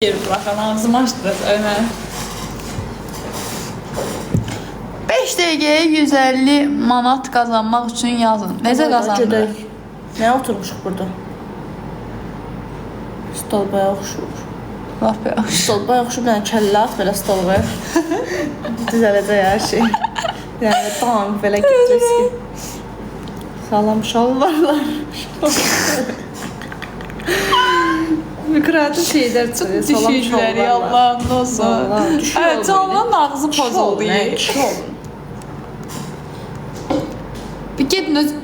Yeri bırakan ağzımı açdırız Ömer. 5 dəqiqəyə 150 manat qazanmaq üçün yazın. Necə qazanılır? Nəyə oturmuşuq burada? Stolbaya oxşur. Laf yaxşı. Stolbaya oxşur, yəni kəllə at belə stolbaya. Düzələcək hər şey. Yəni tank belə gidəcək ki. Salam şalvarlar. Mikrofon şeylər çıxıyor. Salam Düşürlər, Allah'ın olsun. Evet, canlının ağzı pozuldu. Bir gedin öz...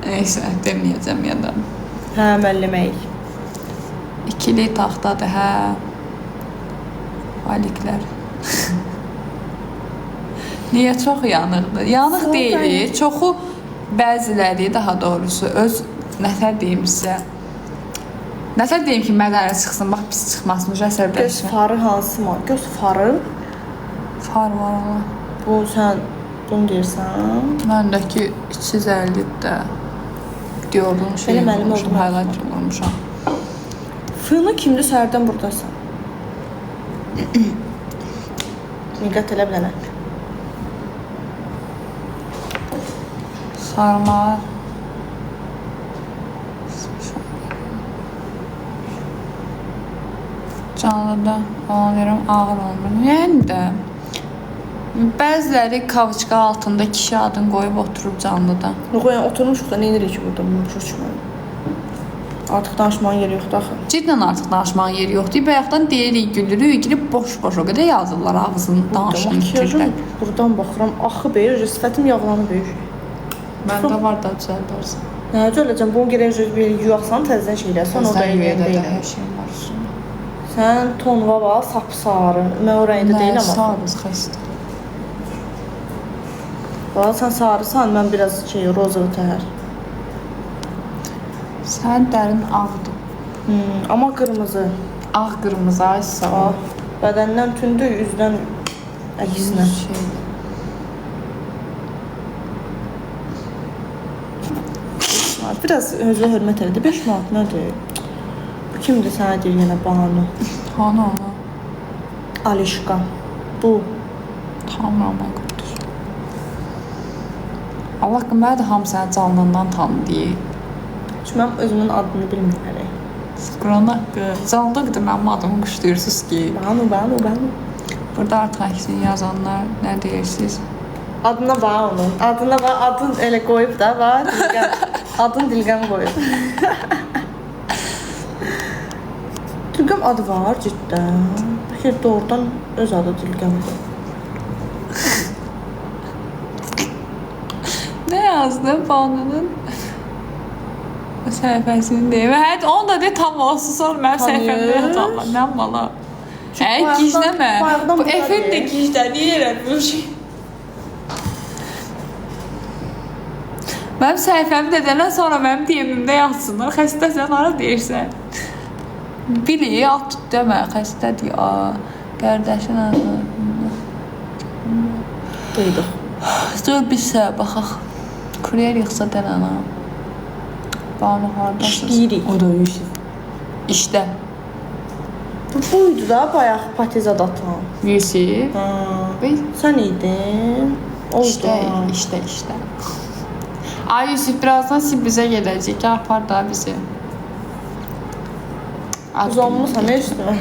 Neyse, deməyəcəm ya da. Hə, məlləmək. İkili taxtadır, hə. Valiklər. Niyə çox yanıqdır? Yanıq deyil, çoxu bəziləri daha doğrusu öz nətər deyim sizə. Nətər deyim ki, mədara çıxsın, bax pis çıxmasın, əsəbləşmə. Göz farı hansı mı? Göz farı? Far var Allah. Bu sən bunu deyirsən? Məndəki 250 də gördüyüm şey olmuşum, highlight olmuşam. Fırını kimdir, səhərdən buradasan? Miqat elə bilənə. Sarmalar. Canlıda olan verim ağır olmur. Yəni də bəziləri kavuçka altında kişi adını qoyub oturub canlıda. Yox, yəni oturmuşuq da nə edirik ki burada bunu uçurçumu? Artıq danışmağın yeri yoxdur axı. Cidden artıq danışmağın yeri yoxdur. Bayaqdan deyirik, gülürük, girib boş-boş o qədər yazırlar ağzını, danışını bitirlər. Buradan baxıram, axı beyir, sifətim yağlanı böyük. Məndə var da düzəldirsən. Nə düzələcəm? Bunu gərək bir yuvaxsan, təzədən şeylərsən, o da eləyən deyiləm. Hər şey var üstündə. Sən tonva var, sapsarı. Mən o rəngdə deyiləm amma. axı. Sarız, xəstə. Valla sən sarısan, mən biraz rozalı təhər. Sən dərin ağdır. Amma qırmızı. Ağ qırmızı, ay sağ ol. Bədəndən tündü, üzdən əksinə. Biraz özünə hörmət elədi. 5 manat nədir? Bu kimdir sənə deyir yenə Banu? Hanı ana? Alişka. Bu. Tamam, mən qurdur. Allah haqqı, mənə də hamı səni canlından tanıdı. Çünki mən özümün adını bilmirəm. Quran haqqı. Canlıqdır, mənim adımı qışlayırsınız ki. Banu. Burada artıq əksini yazanlar nə deyirsiniz? Adına bax onun. Adına bax, adın elə qoyub da, bax, Dilqəm. Adın Dilqəm qoyub. Dilqəm adı var ciddən. Bəlkə doğrudan öz adı Dilqəmdir. Nə yazdı Banunun səhifəsini deyim. Hə, onu da de tam olsun, sonra mənim səhifəmdə yazarlar. Nə mala? Gizləmə. Bu efekt də gizlə, niyə elə bir şey? Mənim səhifəmi dedəndən sonra mənim DM-imdə yazsınlar. Xəstəsən, ara deyirsən. Bili, at demə, xəstədir. Qardaşın adı. Duyduq. Dur bir səbə baxaq. Kuryer yıxsa dənənə. Banu haradasınız? İşləyirik. O da Yusuf. İşdə. Buydu da bayaq patizad atan. Yusuf. Sən idin. İşdə. Ay Yusuf, birazdan siz bizə gedəcək. Apar da bizi. Uzanmısan, nə üstünə?